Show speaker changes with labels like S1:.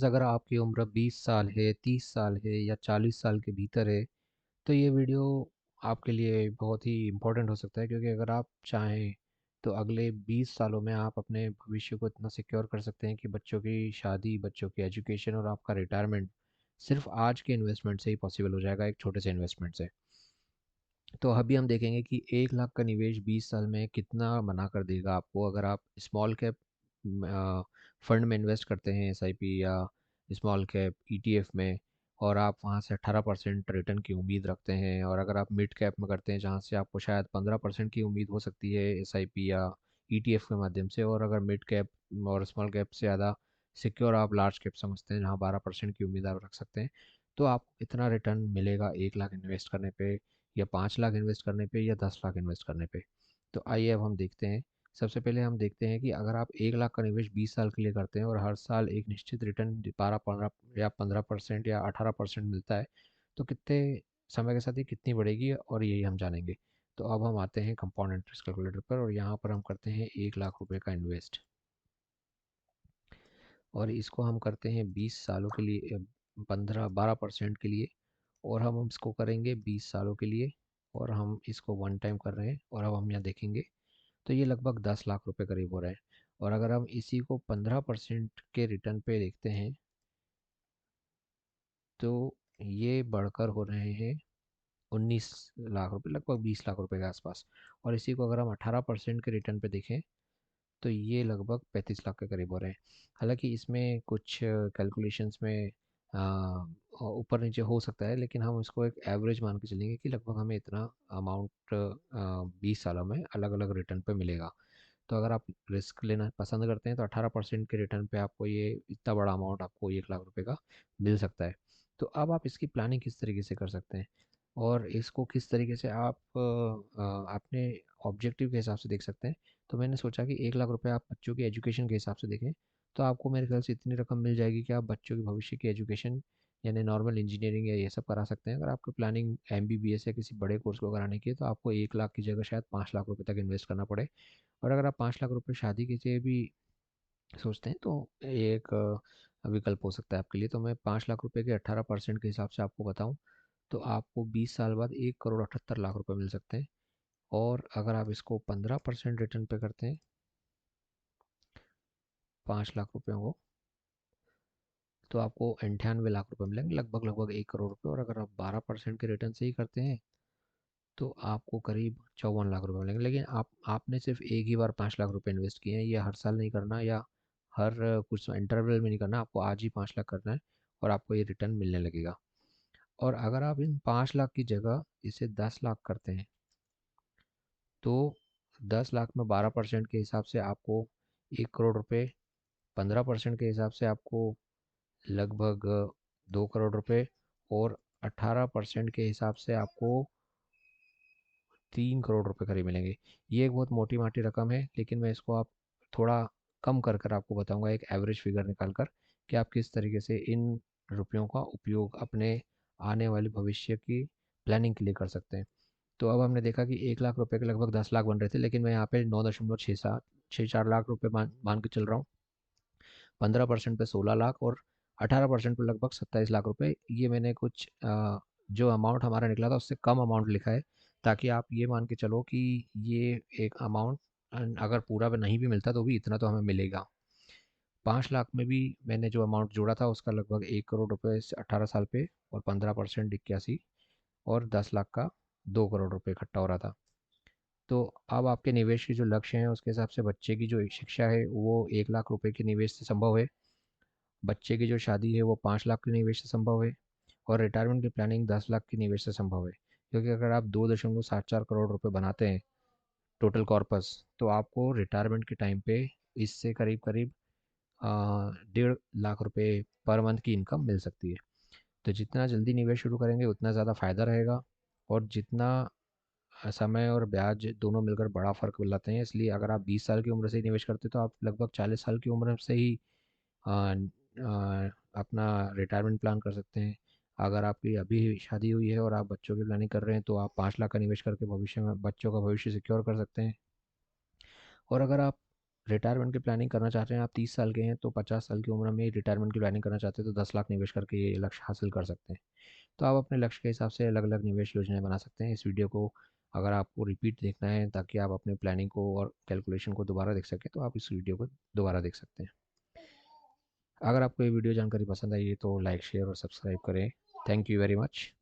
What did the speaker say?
S1: अगर आपकी उम्र 20 साल है, 30 साल है या 40 साल के भीतर है, तो ये वीडियो आपके लिए बहुत ही इम्पोर्टेंट हो सकता है, क्योंकि अगर आप चाहें तो अगले 20 सालों में आप अपने भविष्य को इतना सिक्योर कर सकते हैं कि बच्चों की शादी, बच्चों की एजुकेशन और आपका रिटायरमेंट सिर्फ आज के इन्वेस्टमेंट से ही पॉसिबल हो जाएगा, एक छोटे से इन्वेस्टमेंट से। तो अभी हम देखेंगे कि 1 लाख का निवेश 20 साल में कितना बना कर देगा आपको, अगर आप स्मॉल कैप फंड में इन्वेस्ट करते हैं, एसआईपी या स्मॉल कैप ईटीएफ में, और आप वहां से 18% रिटर्न की उम्मीद रखते हैं। और अगर आप मिड कैप में करते हैं जहां से आपको शायद 15% की उम्मीद हो सकती है एसआईपी या ईटीएफ के माध्यम से, और अगर मिड कैप और स्मॉल कैप से ज़्यादा सिक्योर आप लार्ज कैप समझते हैं जहाँ 12% की उम्मीद आप रख सकते हैं, तो आपको कितना रिटर्न मिलेगा 1 लाख इन्वेस्ट करने पे, या 5 लाख इन्वेस्ट करने पे, या 10 लाख इन्वेस्ट करने पे। तो आइए अब हम देखते हैं। सबसे पहले हम देखते हैं कि अगर आप 1 लाख का निवेश 20 साल के लिए करते हैं और हर साल एक निश्चित रिटर्न 12 15 या 15% या 18% मिलता है, तो कितने समय के साथ ये कितनी बढ़ेगी, और यही हम जानेंगे। तो अब हम आते हैं कंपाउंड इंटरेस्ट कैलकुलेटर पर, और यहाँ पर हम करते हैं 1 लाख रुपए का इन्वेस्ट, और इसको हम करते हैं 20 सालों के लिए, 15 12% के लिए, और हम इसको करेंगे 20 सालों के लिए, और हम इसको वन टाइम कर रहे हैं। और अब हम यहाँ देखेंगे तो ये लगभग 10 लाख रुपए करीब हो रहा है। और अगर हम इसी को 15% के रिटर्न पे देखते हैं, तो ये बढ़कर हो रहे हैं 19 लाख रुपए, लगभग 20 लाख रुपए के आसपास। और इसी को अगर हम 18% के रिटर्न पे देखें, तो ये लगभग 35 लाख के करीब हो रहे हैं। हालांकि इसमें कुछ कैलकुलेशंस में ऊपर नीचे हो सकता है, लेकिन हम इसको एक एवरेज मान के चलेंगे कि लगभग हमें इतना अमाउंट 20 सालों में अलग अलग रिटर्न पे मिलेगा। तो अगर आप रिस्क लेना पसंद करते हैं तो 18% के रिटर्न पे आपको ये इतना बड़ा अमाउंट, आपको 1 लाख रुपए का मिल सकता है। तो अब आप इसकी प्लानिंग किस तरीके से कर सकते हैं, और इसको किस तरीके से आप अपने ऑब्जेक्टिव के हिसाब से देख सकते हैं। तो मैंने सोचा कि 1 लाख रुपए आप बच्चों की एजुकेशन के हिसाब से देखें, तो आपको मेरे ख्याल से इतनी रकम मिल जाएगी कि आप बच्चों के भविष्य की एजुकेशन, यानी नॉर्मल इंजीनियरिंग या ये सब करा सकते हैं। अगर आपकी प्लानिंग एमबीबीएस या किसी बड़े कोर्स को कराने की है, तो आपको 1 लाख की जगह शायद 5 लाख रुपए तक इन्वेस्ट करना पड़े। और अगर आप 5 लाख रुपए शादी के लिए भी सोचते हैं, तो ये एक विकल्प हो सकता है आपके लिए। तो मैं 5 लाख रुपए के 18% के हिसाब से आपको बताऊं, तो आपको 20 साल बाद 1 करोड़ 78 लाख रुपए मिल सकते हैं। और अगर आप इसको 15% रिटर्न पे करते हैं 5 लाख रुपयों को, तो आपको 98 लाख रुपए मिलेंगे, लगभग लगभग 1 करोड़ रुपए। और अगर आप 12% के रिटर्न से ही करते हैं, तो आपको करीब 54 लाख रुपए मिलेंगे। लेकिन आपने सिर्फ एक ही बार 5 लाख रुपए इन्वेस्ट किए हैं, ये हर साल नहीं करना, या हर कुछ इंटरवल में नहीं करना, आपको आज ही 5 लाख करना है, और आपको ये रिटर्न मिलने लगेगा। और अगर आप इन 5 लाख की जगह इसे 10 लाख करते हैं, तो 10 लाख में 12% के हिसाब से आपको 1 करोड़ रुपए, 15% के हिसाब से आपको लगभग 2 करोड़ रुपए, और 18% के हिसाब से आपको 3 करोड़ रुपए करीब मिलेंगे। ये एक बहुत मोटी माटी रकम है, लेकिन मैं इसको आप थोड़ा कम कर कर आपको बताऊंगा, एक एवरेज फिगर निकाल कर, कि आप किस तरीके से इन रुपयों का उपयोग अपने आने वाले भविष्य की प्लानिंग के लिए कर सकते हैं। तो अब हमने देखा कि 1 लाख रुपए के लगभग 10 लाख बन रहे थे, लेकिन मैं यहाँ पे 9.6764 लाख रुपए मान के चल रहा हूँ। 15% पे 16 लाख, और 18% पे लगभग 27 लाख रुपए। ये मैंने कुछ जो अमाउंट हमारा निकला था उससे कम अमाउंट लिखा है, ताकि आप ये मान के चलो कि ये एक अमाउंट अगर पूरा भी नहीं भी मिलता तो भी इतना तो हमें मिलेगा। 5 लाख में भी मैंने जो अमाउंट जोड़ा था उसका लगभग 1 करोड़ रुपए 18 साल पे, और 15% 81, और 10 लाख का 2 करोड़ रुपए इकट्ठा हो रहा था। तो अब आपके निवेश की जो लक्ष्य है उसके हिसाब से बच्चे की जो शिक्षा है वो 1 लाख रुपए के निवेश से संभव है, बच्चे की जो शादी है वो 5 लाख के निवेश से संभव है, और रिटायरमेंट की प्लानिंग 10 लाख के निवेश से संभव है। क्योंकि अगर आप 2.74 करोड़ रुपए बनाते हैं टोटल कॉर्पस, तो आपको रिटायरमेंट के टाइम पे इससे करीब करीब 1.5 लाख रुपए पर मंथ की इनकम मिल सकती है। तो जितना जल्दी निवेश शुरू करेंगे उतना ज़्यादा फ़ायदा रहेगा, और जितना समय और ब्याज दोनों मिलकर बड़ा फ़र्क लाते हैं। इसलिए अगर आप 20 साल की उम्र से ही निवेश करते हैं, तो आप लगभग 40 साल की उम्र से ही अ, अपना रिटायरमेंट प्लान कर सकते हैं। अगर आपकी अभी शादी हुई है और आप बच्चों की प्लानिंग कर रहे हैं, तो आप 5 लाख का निवेश करके भविष्य में बच्चों का भविष्य सिक्योर कर सकते हैं। और अगर आप रिटायरमेंट की प्लानिंग करना चाहते हैं, आप 30 साल के हैं तो 50 साल की उम्र में रिटायरमेंट की प्लानिंग करना चाहते हैं तो 10 लाख निवेश करके ये लक्ष्य हासिल कर सकते हैं। तो आप अपने लक्ष्य के हिसाब से अलग अलग निवेश योजनाएं बना सकते हैं। इस वीडियो को अगर आपको रिपीट देखना है ताकि आप अपने प्लानिंग को और कैलकुलेशन को दोबारा देख सकें, तो आप इस वीडियो को दोबारा देख सकते हैं। अगर आपको ये वीडियो जानकारी पसंद आई है तो लाइक शेयर और सब्सक्राइब करें। Thank you very much.